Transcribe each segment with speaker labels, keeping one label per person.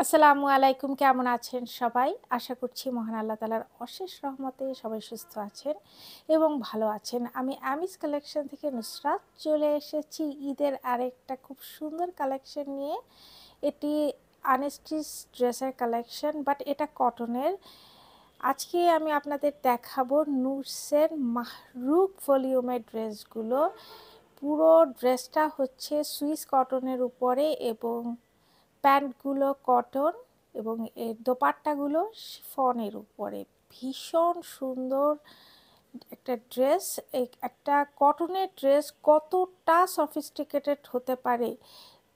Speaker 1: আসসালামু আলাইকুম। কেমন আছেন সবাই? আশা করছি মহান আল্লাহ তাআলার অশেষ রহমতে সবাই সুস্থ আছেন এবং ভালো আছেন। আমি আমিস কালেকশন থেকে নুসরাত চলে এসেছি ঈদের আরেকটা খুব সুন্দর কালেকশন নিয়ে। এটি আনস্টিচ ড্রেসের কালেকশন, বাট এটা কটনের। আজকে আমি আপনাদের দেখাবো নুটসের মাহরুক ভলিউমের ড্রেসগুলো। পুরো ড্রেসটা হচ্ছে সুইস কটনের উপরে এবং প্যান্টগুলো কটন এবং এর দোপাট্টাগুলো শিফনের উপরে। ভীষণ সুন্দর একটা ড্রেস। একটা কটনের ড্রেস কতটা সফিস্টিকেটেড হতে পারে,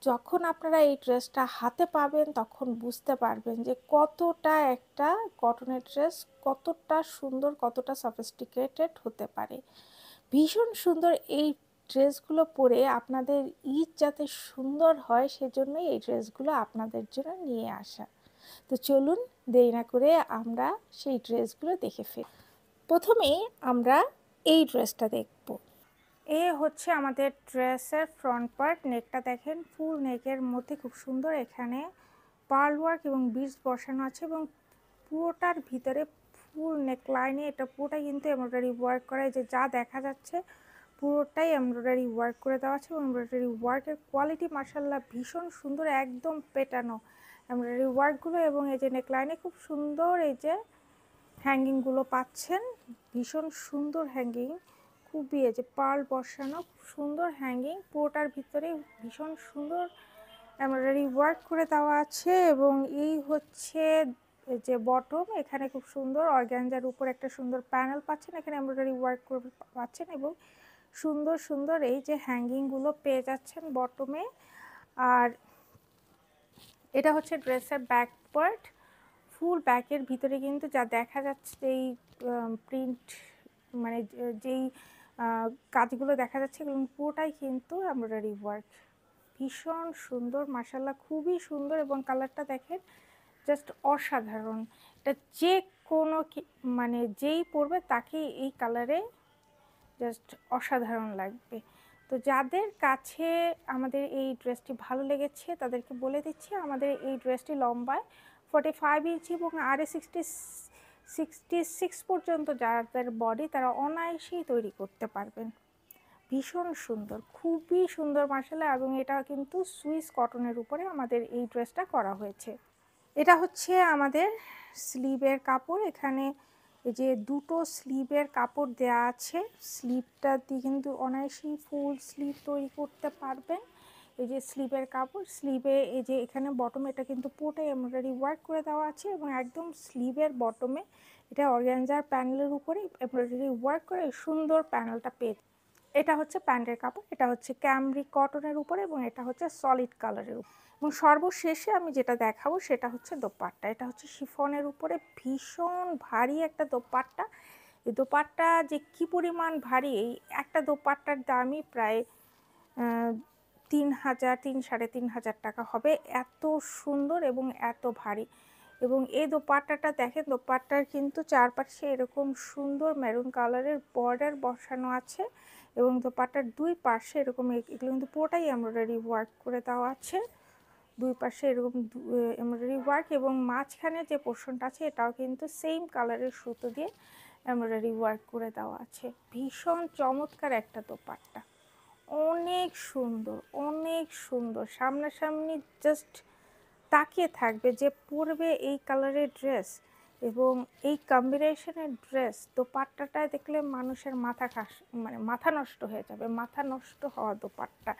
Speaker 1: যখন আপনারা এই ড্রেসটা হাতে পাবেন তখন বুঝতে পারবেন যে কতটা একটা কটনের ড্রেস কতটা সুন্দর, কতটা সফিস্টিকেটেড হতে পারে। ভীষণ সুন্দর এই ড্রেসগুলো পরে আপনাদের ঈদ যাতে সুন্দর হয় সেজন্যই এই ড্রেসগুলো আপনাদের জন্য নিয়ে আসা। তো চলুন দেরি না করে আমরা সেই ড্রেসগুলো দেখে ফেলি। প্রথমেই আমরা এই ড্রেসটা দেখব। এ হচ্ছে আমাদের ড্রেসের ফ্রন্ট পার্ট। নেকটা দেখেন, ফুল নেকের মধ্যে খুব সুন্দর এখানে পার্ল ওয়ার্ক এবং বিটস বসানো আছে এবং পুরোটার ভিতরে ফুল নেকলাইনে এটা পুরোটাই কিন্তু এমব্রয়ডারি ওয়ার্ক করা। যে যা দেখা যাচ্ছে পুরোটাই এমব্রয়ডারি ওয়ার্ক করে দেওয়া আছে এবং এমব্রয়ডারি ওয়ার্কের কোয়ালিটি মাশাআল্লাহ ভীষণ সুন্দর, একদম পেটানো এমব্রয়ডারি ওয়ার্কগুলো। এবং এই যে নেকলাইনে খুব সুন্দর এই যে হ্যাঙ্গিংগুলো পাচ্ছেন, ভীষণ সুন্দর হ্যাঙ্গিং, খুবই এই যে পার্ল বসানো খুব সুন্দর হ্যাঙ্গিং, পুরোটার ভিতরে ভীষণ সুন্দর এমব্রয়ডারি ওয়ার্ক করে দেওয়া আছে। এবং এই হচ্ছে যে বটম, এখানে খুব সুন্দর অর্গানজার উপর একটা সুন্দর প্যানেল পাচ্ছেন, এখানে এমব্রয়ডারি ওয়ার্ক করে পাচ্ছেন এবং সুন্দর সুন্দর এই যে হ্যাঙ্গিংগুলো পেয়ে যাচ্ছেন বটমে। আর এটা হচ্ছে ড্রেসের ব্যাক পার্ট। ফুল ব্যাকের ভিতরে কিন্তু যা দেখা যাচ্ছে এই প্রিন্ট মানে যেই কাজগুলো দেখা যাচ্ছে এগুলো পুরোটাই কিন্তু এমব্রয়ডারি ওয়ার্ক। ভীষণ সুন্দর মাশাআল্লাহ, খুবই সুন্দর এবং কালারটা দেখেন জাস্ট অসাধারণ। এটা যে কোনো মানে যেই পরবে তাকেই এই কালারে জাস্ট অসাধারণ লাগবে। তো যাদের কাছে আমাদের এই ড্রেসটি ভালো লেগেছে তাদেরকে বলে দিচ্ছি, আমাদের এই ড্রেসটি লম্বায় 45 ইঞ্চি এবং আরে 66 পর্যন্ত যাদের বডি তারা অনায়াসেই তৈরি করতে পারবেন। ভীষণ সুন্দর, খুবই সুন্দর মাশাআল্লাহ। এবং এটা কিন্তু সুইস কটনের উপরে আমাদের এই ড্রেসটা করা হয়েছে। এটা হচ্ছে আমাদের স্লিভের কাপড়। এখানে এই যে দুটো স্লিভের কাপড় দেয়া আছে, স্লিভটা দিয়ে কিন্তু অনায়াসেই ফুল স্লিভ তৈরি করতে পারবেন। এই যে স্লিভের কাপড়, স্লিভে এই যে এখানে বটমে এটা কিন্তু পুরোটাই এমব্রয়ডারি ওয়ার্ক করে দেওয়া আছে এবং একদম স্লিভের বটমে এটা অর্গানজার প্যানেলের উপরে এমব্রয়ডারি ওয়ার্ক করে সুন্দর প্যানেলটা পেয়ে। এটা হচ্ছে প্যান্টের কাপড়, এটা হচ্ছে ক্যামরিক কটনের উপরে এবং এটা হচ্ছে সলিড কালারের উপর। এবং সর্বশেষে আমি যেটা দেখাবো সেটা হচ্ছে দোপাট্টা। এটা হচ্ছে শিফনের উপরে ভীষণ ভারী একটা দোপাট্টা। এই দোপাট্টা যে কী পরিমাণ ভারী, এই একটা দোপাট্টার দামই প্রায় 3,000-3,500 টাকা হবে, এত সুন্দর এবং এত ভারী। এবং এই দোপাট্টাটা দেখেন, দোপাট্টার কিন্তু চারপাশে এরকম সুন্দর মেরুন কালারের বর্ডার বসানো আছে এবং দোপাট্টার দুই পাশে এরকম এগুলো কিন্তু পুরোটাই এমব্রয়ডারি ওয়ার্ক করে দেওয়া আছে। দুই পাশে এরকম এমব্রয়ডারি ওয়ার্ক এবং মাঝখানে যে পোর্শনটা আছে এটাও কিন্তু সেম কালারের সুতো দিয়ে এমব্রয়ডারি ওয়ার্ক করে দেওয়া আছে। ভীষণ চমৎকার একটা দোপাট্টা, অনেক সুন্দর, অনেক সুন্দর। সামনাসামনি জাস্ট তাকিয়ে থাকবে যে পরবে এই কালারের ড্রেস এবং এই কম্বিনেশনের ড্রেস, দোপাট্টাটা দেখলে মানুষের মানে মাথা নষ্ট হয়ে যাবে, মাথা নষ্ট হওয়া দোপাট্টা,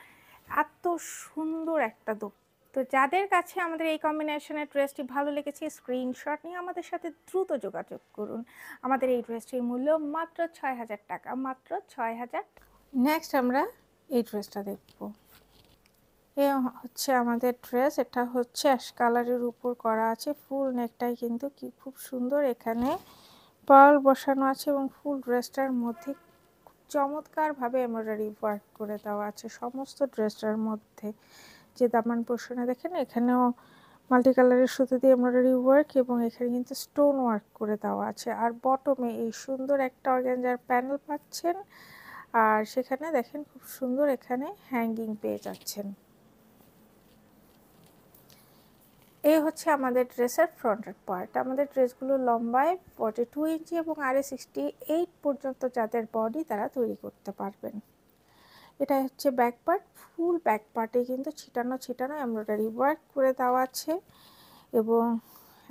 Speaker 1: এত সুন্দর একটা দোপাট্টা। তো যাদের কাছে আমাদের এই কম্বিনেশনের ড্রেসটি ভালো লেগেছে স্ক্রিনশট নিয়ে আমাদের সাথে দ্রুত যোগাযোগ করুন। আমাদের এই ড্রেসটির মূল্য মাত্র 6,000 টাকা, মাত্র 6,000। নেক্সট আমরা এই ড্রেসটা দেখব। এ হচ্ছে আমাদের ড্রেস, এটা হচ্ছে অ্যাশ কালারের উপর করা আছে, ফুল নেকটাই কিন্তু কি খুব সুন্দর, এখানে পার্ল বসানো আছে এবং ফুল ড্রেসটার মধ্যে চমৎকারভাবে এমব্রয়ডারি ওয়ার্ক করে দেওয়া আছে সমস্ত ড্রেসটার মধ্যে। যে দামান পোর্শনে দেখেন এখানেও মাল্টি কালারের সুতো দিয়ে এমব্রয়ডারি ওয়ার্ক এবং এখানে কিন্তু স্টোন ওয়ার্ক করে দেওয়া আছে। আর বটমে এই সুন্দর একটা অর্গানজার প্যানেল পাচ্ছেন আর সেখানে দেখেন খুব সুন্দর এখানে হ্যাঙ্গিং পেয়ে যাচ্ছেন। এই হচ্ছে আমাদের ড্রেসের ফ্রন্টের পার্ট। আমাদের ড্রেসগুলো লম্বায় 42 ইঞ্চি এবং আরে 68 পর্যন্ত যাদের বডি তারা তৈরি করতে পারবেন। এটা হচ্ছে ব্যাক পার্ট। ফুল ব্যাক পার্টে কিন্তু ছিটানো ছিটানো এমব্রয়ডারি ওয়ার্ক করে দেওয়া আছে এবং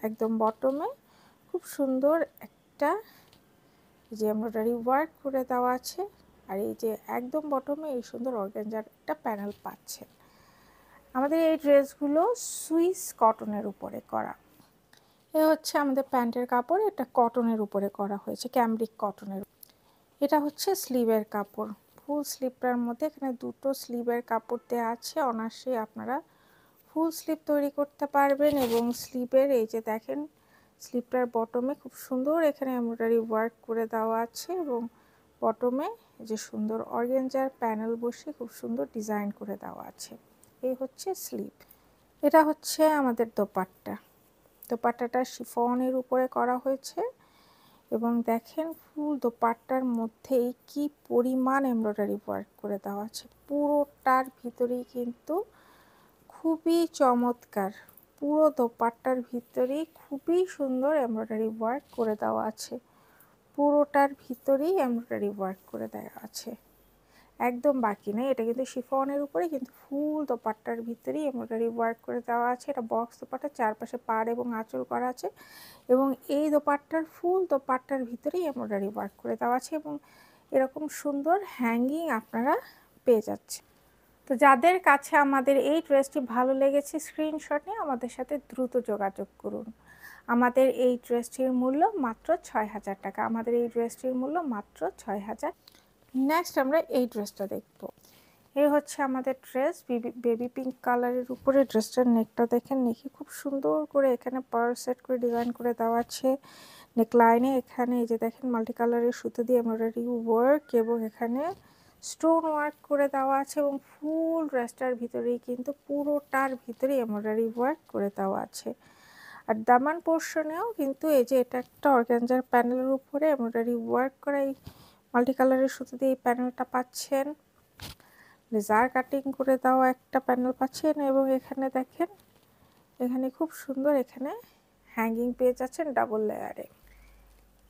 Speaker 1: একদম বটমে খুব সুন্দর একটা যে এমব্রয়ডারি ওয়ার্ক করে দেওয়া আছে। আর এই যে একদম বটমে এই সুন্দর অর্গানজার একটা প্যানেল পাচ্ছেন। আমাদের এই ড্রেসগুলো সুইস কটনের উপরে করা। এ হচ্ছে আমাদের প্যান্টের কাপড়, এটা কটনের উপরে করা হয়েছে, ক্যামব্রিক কটনের। এটা হচ্ছে স্লিভের কাপড়, ফুল স্লিভটার মধ্যে এখানে দুটো স্লিভের কাপড় দেওয়া আছে। অনায়াসে আপনারা ফুল স্লিভ তৈরি করতে পারবেন এবং স্লিভের এই যে দেখেন স্লিভটার বটমে খুব সুন্দর এখানে এমব্রয়ডারি ওয়ার্ক করে দেওয়া আছে এবং বটমে যে সুন্দর অর্গানজার প্যানেল বসে খুব সুন্দর ডিজাইন করে দেওয়া আছে। এই হচ্ছে স্লিভ। এটা হচ্ছে আমাদের দোপাট্টা। দোপাট্টাটা শিফনের উপরে করা হয়েছে এবং দেখেন ফুল দোপাট্টার মধ্যেই কি পরিমাণ এমব্রয়ডারি ওয়ার্ক করে দেওয়া আছে। পুরোটার ভিতরেই কিন্তু খুবই চমৎকার, পুরো দোপাট্টার ভিতরেই খুবই সুন্দর এমব্রয়ডারি ওয়ার্ক করে দেওয়া আছে। পুরোটার ভিতরেই এমব্রয়ডারি ওয়ার্ক করে দেওয়া আছে, একদম বাকি নেই। এটা কিন্তু শিফনের উপরে কিন্তু ফুল দোপাট্টার ভিতরেই এমব্রয়ডারি ওয়ার্ক করে দেওয়া আছে। এটা বক্স দোপাট্টা, চারপাশে পাড় এবং আঁচল করা আছে এবং এই দোপাট্টার ফুল দোপাট্টার ভিতরেই এমব্রয়ডারি ওয়ার্ক করে দেওয়া আছে এবং এরকম সুন্দর হ্যাঙ্গিং আপনারা পেয়ে যাচ্ছেন। তো যাদের কাছে আমাদের এই ড্রেসটি ভালো লেগেছে স্ক্রিনশট নিয়ে আমাদের সাথে দ্রুত যোগাযোগ করুন। আমাদের এই ড্রেসটির মূল্য মাত্র ৬,০০০ টাকা। আমাদের এই ড্রেসটির মূল্য মাত্র ৬,০০০। নেক্সট আমরা এই ড্রেসটা দেখব। এই হচ্ছে আমাদের ড্রেস, বেবি পিঙ্ক কালারের উপরে ড্রেসটার নেকটা দেখেন, নেকে খুব সুন্দর করে এখানে পার্ল সেট করে ডিজাইন করে দেওয়া আছে। নেকলাইনে এখানে এই যে দেখেন মাল্টি কালারের সুতো দিয়ে এমব্রয়ডারি ওয়ার্ক এবং এখানে স্টোন ওয়ার্ক করে দেওয়া আছে এবং ফুল ড্রেসটার ভিতরেই কিন্তু পুরোটার ভিতরেই এমব্রয়ডারি ওয়ার্ক করে দেওয়া আছে। আর দামান পোর্শনেও কিন্তু এই যে এটা একটা অর্গানজার প্যানেলের উপরে এমব্রয়ডারি ওয়ার্ক করা এই মাল্টি কালারের সুতো দিয়ে এই প্যানেলটা পাচ্ছেন। লেজার কাটিং করে দেওয়া একটা প্যানেল পাচ্ছেন এবং এখানে দেখেন এখানে খুব সুন্দর এখানে হ্যাঙ্গিং পেয়ে যাচ্ছেন ডাবল লেয়ারে।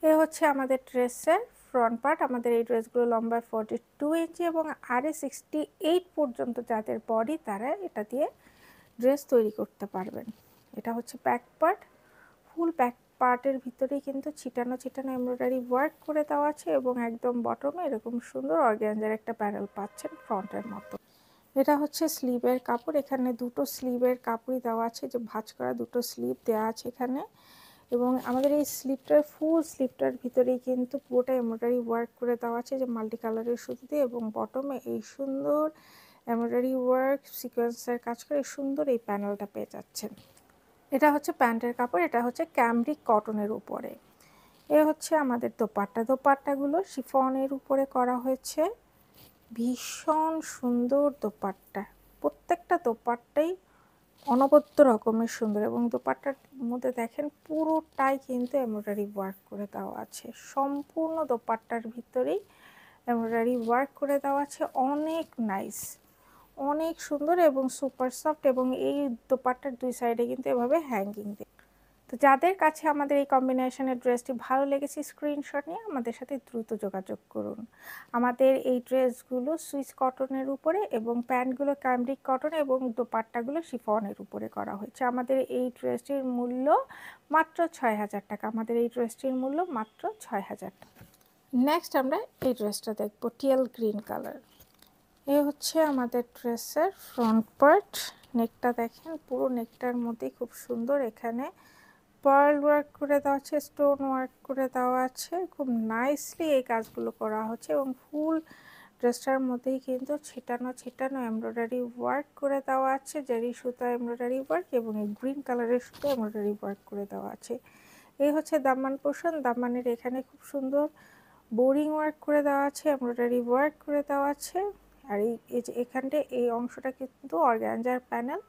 Speaker 1: এ হচ্ছে আমাদের ড্রেসের ফ্রন্ট পার্ট। আমাদের এই ড্রেসগুলো লম্বায় 42 ইঞ্চি এবং আরে 68 পর্যন্ত যাদের বডি তারা এটা দিয়ে ড্রেস তৈরি করতে পারবেন। এটা হচ্ছে ব্যাক পার্ট। ফুল ব্যাক পার্টের ভিতরেই কিন্তু ছিটানো ছিটানো এমব্রয়ডারি ওয়ার্ক করে দেওয়া আছে এবং একদম বটমে এরকম সুন্দর অর্গানজার একটা প্যানেল পাচ্ছেন ফ্রন্টের মতো। এটা হচ্ছে স্লিভের কাপড়, এখানে দুটো স্লিভের কাপড়ই দেওয়া আছে, যে ভাঁজ করা দুটো স্লিভ দেওয়া আছে এখানে এবং আমাদের এই স্লিভটার ফুল স্লিভটার ভিতরেই কিন্তু পুরোটা এমব্রয়ডারি ওয়ার্ক করে দেওয়া আছে যে মাল্টি কালারের সুতো দিয়ে এবং বটমে এই সুন্দর এমব্রয়ডারি ওয়ার্ক সিকোয়েন্সের কাজ করে সুন্দর এই প্যানেলটা পেয়ে যাচ্ছেন। এটা হচ্ছে প্যান্টের কাপড়, এটা হচ্ছে ক্যামব্রিক কটনের উপরে। এ হচ্ছে আমাদের দোপাট্টা। দোপাট্টাগুলো শিফনের উপরে করা হয়েছে, ভীষণ সুন্দর দোপাট্টা। প্রত্যেকটা দোপাট্টাই অনবদ্য রকমের সুন্দর এবং দোপাট্টার মধ্যে দেখেন পুরোটাই কিন্তু এমব্রয়ডারি ওয়ার্ক করে দেওয়া আছে। সম্পূর্ণ দোপাট্টার ভিতরেই এমব্রয়ডারি ওয়ার্ক করে দেওয়া আছে, অনেক নাইস, অনেক সুন্দর এবং সুপার সফট এবং এই দোপাট্টার দুই সাইডে কিন্তু এভাবে হ্যাঙ্গিং দেয়। তো যাদের কাছে আমাদের এই কম্বিনেশনের ড্রেসটি ভালো লেগেছে স্ক্রিনশট নিয়ে আমাদের সাথে দ্রুত যোগাযোগ করুন। আমাদের এই ড্রেসগুলো সুইস কটনের উপরে এবং প্যান্টগুলো ক্যামব্রিক কটন এবং দোপাট্টাগুলো শিফনের উপরে করা হয়েছে। আমাদের এই ড্রেসটির মূল্য মাত্র ৬,০০০ টাকা। আমাদের এই ড্রেসটির মূল্য মাত্র ৬,০০০ টাকা। নেক্সট আমরা এই ড্রেসটা দেখব, টিয়েল গ্রিন কালার। এ হচ্ছে আমাদের ড্রেসের ফ্রন্ট পার্ট। নেকটা দেখেন, পুরো নেকটার মধ্যে খুব সুন্দর এখানে পার্ল ওয়ার্ক করে দেওয়া আছে, স্টোন ওয়ার্ক করে দেওয়া আছে, খুব নাইসলি এই কাজগুলো করা হচ্ছে এবং ফুল ড্রেসটার মধ্যেই কিন্তু ছিটানো ছিটানো এমব্রয়ডারি ওয়ার্ক করে দেওয়া আছে, জারি সুতা এমব্রয়ডারি ওয়ার্ক এবং এই গ্রিন কালারের সুতা এমব্রয়ডারি ওয়ার্ক করে দেওয়া আছে। এই হচ্ছে দামান পোর্শন, দামানের এখানে খুব সুন্দর বোরিং ওয়ার্ক করে দেওয়া আছে, এমব্রয়ডারি ওয়ার্ক করে দেওয়া আছে। আর এই যে এখানটা এই অংশটা কিন্তু অর্গানজার প্যানেল,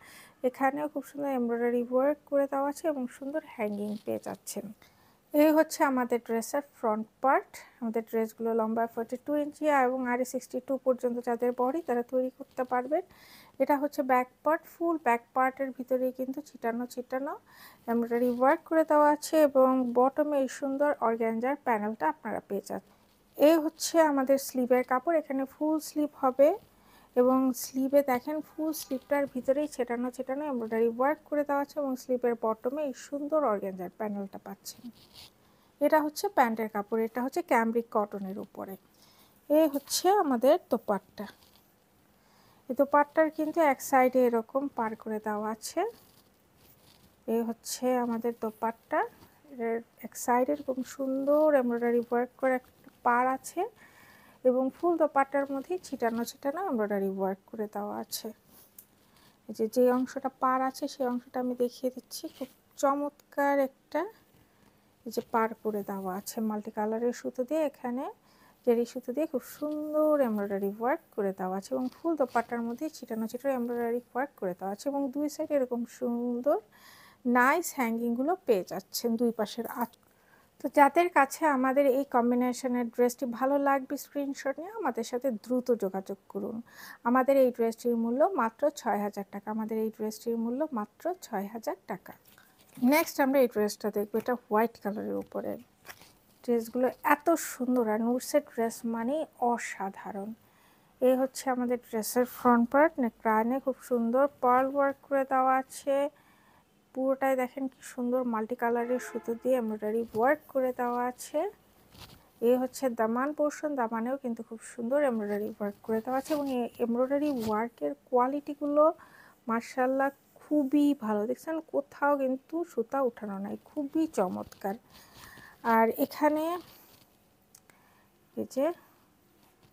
Speaker 1: এখানেও খুব সুন্দর এমব্রয়ডারি ওয়ার্ক করে দেওয়া আছে এবং সুন্দর হ্যাঙ্গিং পেয়ে যাচ্ছেন। এই হচ্ছে আমাদের ড্রেসের ফ্রন্ট পার্ট। আমাদের ড্রেসগুলো লম্বা 42 ইঞ্চি এবং আরে 62 পর্যন্ত যাদের বডি তারা তৈরি করতে পারবেন এটা হচ্ছে ব্যাক পার্ট, ফুল ব্যাক পার্টের ভিতরেই কিন্তু ছিটানো ছিটানো এমব্রয়ডারি ওয়ার্ক করে দেওয়া আছে এবং বটমে এই সুন্দর অর্গানজার প্যানেলটা আপনারা পেয়ে যাচ্ছেন। এই হচ্ছে আমাদের স্লিভের কাপড়, এখানে ফুল স্লিভ হবে এবং স্লিভে দেখেন ফুল স্লিভটার ভিতরেই ছেটানো ছেটানো এমব্রয়ডারি ওয়ার্ক করে দেওয়া আছে এবং স্লিভের বটমে এই সুন্দর অর্গানজার প্যানেলটা পাচ্ছেন। এটা হচ্ছে প্যান্টের কাপড়, এটা হচ্ছে ক্যামব্রিক কটনের উপরে। এই হচ্ছে আমাদের দোপাট্টা। এই দোপাট্টার কিন্তু এক সাইডে এরকম পার করে দেওয়া আছে। এই হচ্ছে আমাদের দোপাট্টা, এর এক সাইডে এরকম সুন্দর এমব্রয়ডারি ওয়ার্ক করে একটা পার আছে এবং ফুল দোপাট্টার মধ্যে ছিটানো ছিটানো এমব্রয়ডারি ওয়ার্ক করে দেওয়া আছে। এই যে অংশটা পার আছে সেই অংশটা আমি দেখিয়ে দিচ্ছি, খুব চমৎকার একটা এই যে পার করে দেওয়া আছে মাল্টি কালারের সুতো দিয়ে, এখানে জেরি সুতো দিয়ে খুব সুন্দর এমব্রয়ডারি ওয়ার্ক করে দেওয়া আছে এবং ফুল দোপাট্টার মধ্যে ছিটানো ছিটানো এমব্রয়ডারি ওয়ার্ক করে দেওয়া আছে এবং দুই সাইডে এরকম সুন্দর নাইস হ্যাঙ্গিংগুলো পেয়ে যাচ্ছেন দুই পাশের তো যাদের কাছে আমাদের এই কম্বিনেশনের ড্রেসটি ভালো লাগবে স্ক্রিনশট নিয়ে আমাদের সাথে দ্রুত যোগাযোগ করুন। আমাদের এই ড্রেসটির মূল্য মাত্র ৬,০০০ টাকা। আমাদের এই ড্রেসটির মূল্য মাত্র ৬,০০০ টাকা। নেক্সট আমরা এই ড্রেসটা দেখবো, এটা হোয়াইট কালারের উপরে। ড্রেসগুলো এত সুন্দর আর নুডসের ড্রেস মানে অসাধারণ। এই হচ্ছে আমাদের ড্রেসের ফ্রন্ট পার্ট, নেকলাইনে খুব সুন্দর পার্ল ওয়ার্ক করে দেওয়া আছে, পুরোটাই দেখেন কি সুন্দর মাল্টি কালারের সুতো দিয়ে এমব্রয়ডারি ওয়ার্ক করে দেওয়া আছে। এই হচ্ছে দামান পোর্শন, দামানেও কিন্তু খুব সুন্দর এমব্রয়ডারি ওয়ার্ক করে দেওয়া আছে এবং এই এমব্রয়ডারি ওয়ার্কের কোয়ালিটিগুলো মার্শাল্লাহ খুবই ভালো, দেখছেন কোথাও কিন্তু সুতা উঠানো নাই, খুবই চমৎকার। আর এখানে এই যে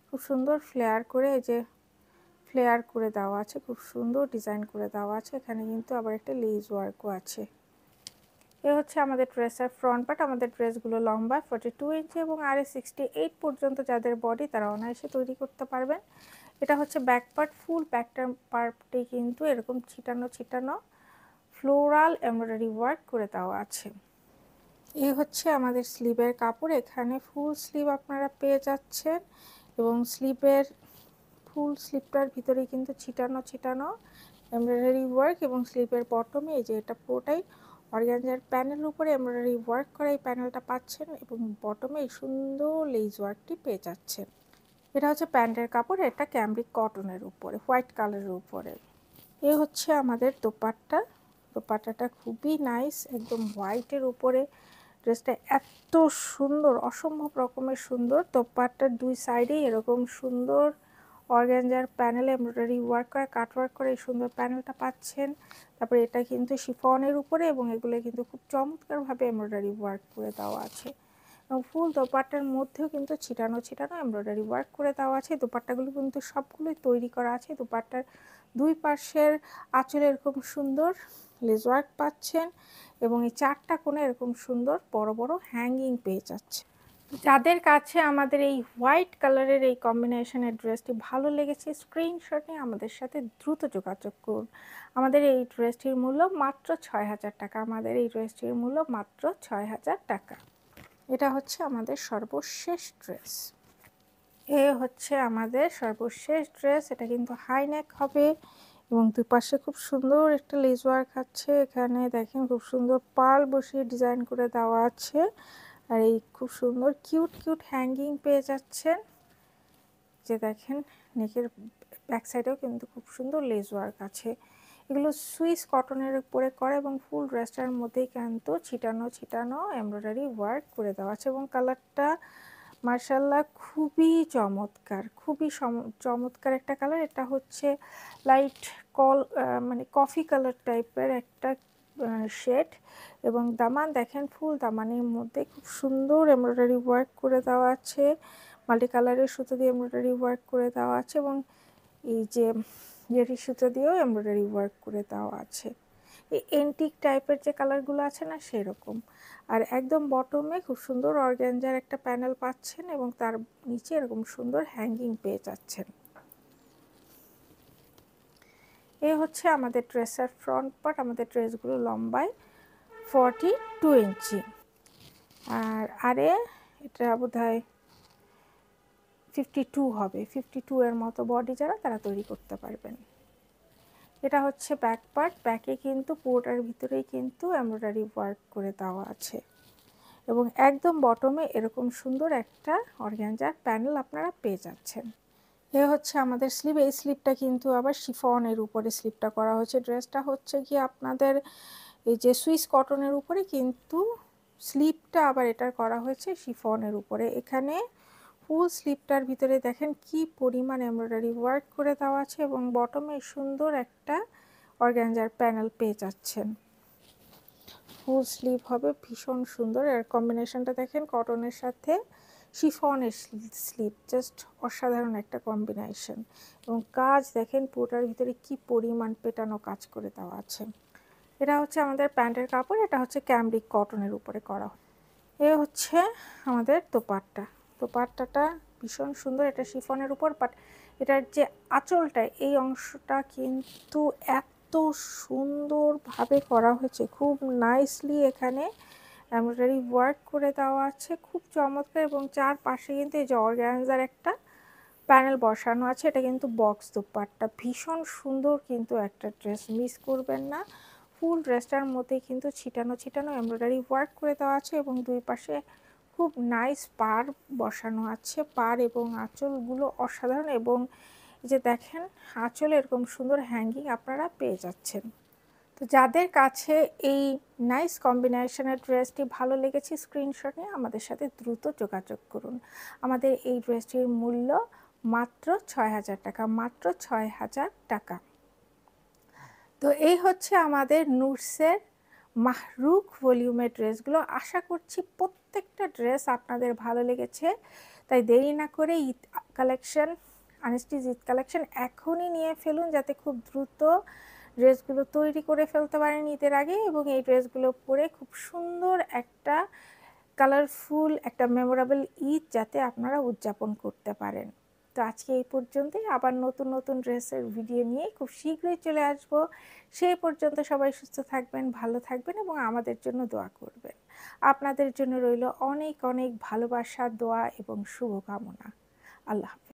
Speaker 1: খুব সুন্দর ফ্লেয়ার করে এই যে ফ্লেয়ার করে দেওয়া আছে, খুব সুন্দর ডিজাইন করে দেওয়া আছে, এখানে কিন্তু আবার একটা লেস ওয়ার্কও আছে। এ হচ্ছে আমাদের ড্রেসের ফ্রন্ট পার্ট। আমাদের ড্রেসগুলো লম্বা 42 ইঞ্চি এবং আরে 68 পর্যন্ত যাদের বডি তারা অনায়াসে তৈরি করতে পারবেন। এটা হচ্ছে ব্যাক পার্ট, ফুল ব্যাকটার পার্টে কিন্তু এরকম ছিটানো ছিটানো ফ্লোরাল এমব্রয়ডারি ওয়ার্ক করে দেওয়া আছে। এই হচ্ছে আমাদের স্লিভের কাপড়, এখানে ফুল স্লিভ আপনারা পেয়ে যাচ্ছেন এবং স্লিভের ফুল স্লিভটার ভিতরে কিন্তু ছিটানো ছিটানো এমব্রয়ডারি ওয়ার্ক এবং স্লিভের বটমে এই যে এটা পুরোটাই অর্গানজার প্যানেল উপরে এমব্রয়ডারি ওয়ার্ক করা এই প্যানেলটা পাচ্ছেন এবং বটমে এই সুন্দর লেস ওয়ার্কটি পেয়ে যাচ্ছেন। এটা হচ্ছে প্যান্টের কাপড়, এটা ক্যামব্রিক কটনের উপরে হোয়াইট কালারের উপরে। এ হচ্ছে আমাদের দোপাট্টা, দোপাট্টাটা খুবই নাইস, একদম হোয়াইটের উপরে ড্রেসটা এত সুন্দর, অসম্ভব রকমের সুন্দর। দোপাট্টার দুই সাইডেই এরকম সুন্দর অর্গানজার প্যানেলে এমব্রয়ডারি ওয়ার্ক করা কাট ওয়ার্ক করে এই সুন্দর প্যানেলটা পাচ্ছেন। তারপরে এটা কিন্তু শিফনের উপরে এবং এগুলো কিন্তু খুব চমৎকারভাবে এমব্রয়ডারি ওয়ার্ক করে দেওয়া আছে এবং ফুল দোপাট্টার মধ্যেও কিন্তু ছিটানো ছিটানো এমব্রয়ডারি ওয়ার্ক করে দেওয়া আছে। দোপাট্টাগুলো কিন্তু সবগুলোই তৈরি করা আছে। দোপাট্টার দুই পাশের আঁচলে এরকম সুন্দর লেস ওয়ার্ক পাচ্ছেন এবং এই চারটা কোণে এরকম সুন্দর বড় বড় হ্যাঙ্গিং পেয়ে যাচ্ছে। যাদের কাছে আমাদের এই হোয়াইট কালারের এই কম্বিনেশনের ড্রেসটি ভালো লেগেছে স্ক্রিনশট নিয়ে আমাদের সাথে দ্রুত যোগাযোগ করুন। আমাদের এই ড্রেসটির মূল্য মাত্র ৬,০০০ টাকা। আমাদের এই ড্রেসটির মূল্য মাত্র ৬,০০০ টাকা। এটা হচ্ছে আমাদের সর্বশেষ ড্রেস। এ হচ্ছে আমাদের সর্বশেষ ড্রেস, এটা কিন্তু হাই নেক হবে এবং দুই পাশে খুব সুন্দর একটা লেস ওয়ার্ক আছে, এখানে দেখেন খুব সুন্দর পার্ল বসিয়ে ডিজাইন করে দেওয়া আছে আর এই খুব সুন্দর কিউট কিউট হ্যাঙ্গিং পেয়ে যাচ্ছেন। যে দেখেন নেকের ব্যাক সাইডেও কিন্তু খুব সুন্দর লেস ওয়ার্ক আছে। এগুলো সুইস কটনের উপরে করে এবং ফুল ড্রেসটার মধ্যেই কিন্তু ছিটানো ছিটানো এমব্রয়ডারি ওয়ার্ক করে দেওয়া আছে এবং কালারটা মার্শাল্লাহ খুবই চমৎকার, খুবই চমৎকার একটা কালার। এটা হচ্ছে লাইট মানে কফি কালার টাইপের একটা শেড এবং দামান দেখেন ফুল দামানের মধ্যে খুব সুন্দর এমব্রয়ডারি ওয়ার্ক করে দেওয়া আছে, মাল্টি কালারের সুতো দিয়ে এমব্রয়ডারি ওয়ার্ক করে দেওয়া আছে এবং এই যে জেরি সুতো দিয়েও এমব্রয়ডারি ওয়ার্ক করে দেওয়া আছে। এই এন্টিক টাইপের যে কালারগুলো আছে না সেরকম। আর একদম বটমে খুব সুন্দর অর্গানজার একটা প্যানেল পাচ্ছেন এবং তার নিচে এরকম সুন্দর হ্যাঙ্গিং পেয়ে যাচ্ছেন। এই হচ্ছে আমাদের ড্রেসের ফ্রন্ট পার্ট। আমাদের ড্রেসগুলো লম্বায় 42 ইঞ্চি আর আরে এটা বোধহয় 52 হবে, 52 এর মতো বডি যারা তারা তৈরি করতে পারবেন। এটা হচ্ছে ব্যাক পার্ট। ব্যাকে কিন্তু পুরোটার ভিতরেই কিন্তু এমব্রয়ডারি ওয়ার্ক করে দেওয়া আছে এবং একদম বটমে এরকম সুন্দর একটা অর্গানজার প্যানেল আপনারা পেয়ে যাচ্ছেন। এ হচ্ছে আমাদের স্লিভ। এই স্লিভটা কিন্তু আবার শিফনের উপরে স্লিভটা করা হয়েছে। ড্রেসটা হচ্ছে কি আপনাদের এই যে সুইস কটনের উপরে, কিন্তু স্লিভটা আবার এটার করা হয়েছে শিফনের উপরে। এখানে ফুল স্লিভটার ভিতরে দেখেন কি পরিমাণ এমব্রয়ডারি ওয়ার্ক করে দেওয়া আছে এবং বটমে সুন্দর একটা অর্গানজার প্যানেল পেয়ে যাচ্ছেন। ফুল স্লিভ হবে, ভীষণ সুন্দর। এর কম্বিনেশনটা দেখেন কটনের সাথে শিফনের স্লিভ, জাস্ট অসাধারণ একটা কম্বিনেশন। এবং কাজ দেখেন পুরোটার ভিতরে কি পরিমাণ পেটানো কাজ করে দেওয়া আছে। এটা হচ্ছে আমাদের প্যান্টের কাপড়, এটা হচ্ছে ক্যামব্রিক কটনের উপরে করা। এ হচ্ছে আমাদের দোপাট্টাটা ভীষণ সুন্দর। এটা শিফনের উপর, বাট এটার যে আঁচলটা এই অংশটা কিন্তু এত সুন্দরভাবে করা হয়েছে, খুব নাইসলি এখানে এমব্রয়ডারি ওয়ার্ক করে দেওয়া আছে, খুব চমৎকার। এবং চারপাশে কিন্তু এই যে অর্গানজার একটা প্যানেল বসানো আছে। এটা কিন্তু বক্স দোপাট্টা, ভীষণ সুন্দর কিন্তু একটা ড্রেস, মিস করবেন না। ফুল ড্রেসটার মধ্যে কিন্তু ছিটানো ছিটানো এমব্রয়ডারি ওয়ার্ক করে দেওয়া আছে এবং দুই পাশে খুব নাইস পার বসানো আছে। পার এবং আঁচলগুলো অসাধারণ, এবং এই যে দেখেন আঁচলে এরকম সুন্দর হ্যাঙ্গিং আপনারা পেয়ে যাচ্ছেন। তো যাদের কাছে এই নাইস কম্বিনেশনের ড্রেসটি ভালো লেগেছে, স্ক্রিনশট নিয়ে আমাদের সাথে দ্রুত যোগাযোগ করুন। আমাদের এই ড্রেসটির মূল্য মাত্র ৬,০০০ টাকা, মাত্র ৬,০০০ টাকা। তো এই হচ্ছে আমাদের নুটসের মাহরুখ ভলিউমের ড্রেসগুলো। আশা করছি প্রত্যেকটা ড্রেস আপনাদের ভালো লেগেছে। তাই দেরি না করে Eid collection, unstitch Eid collection এখনই নিয়ে ফেলুন, যাতে খুব দ্রুত ড্রেসগুলো তৈরি করে ফেলতে পারেন ঈদের আগে, এবং এই ড্রেসগুলো পরে খুব সুন্দর একটা কালারফুল একটা মেমোরেবল ঈদ যাতে আপনারা উদযাপন করতে পারেন। তো আজকে এই পর্যন্তই। আবার নতুন নতুন ড্রেসের ভিডিও নিয়ে খুব শীঘ্রই চলে আসব। সেই পর্যন্ত সবাই সুস্থ থাকবেন, ভালো থাকবেন এবং আমাদের জন্য দোয়া করবেন। আপনাদের জন্য রইল অনেক অনেক ভালোবাসা, দোয়া এবং শুভকামনা। আল্লাহ হাফেজ।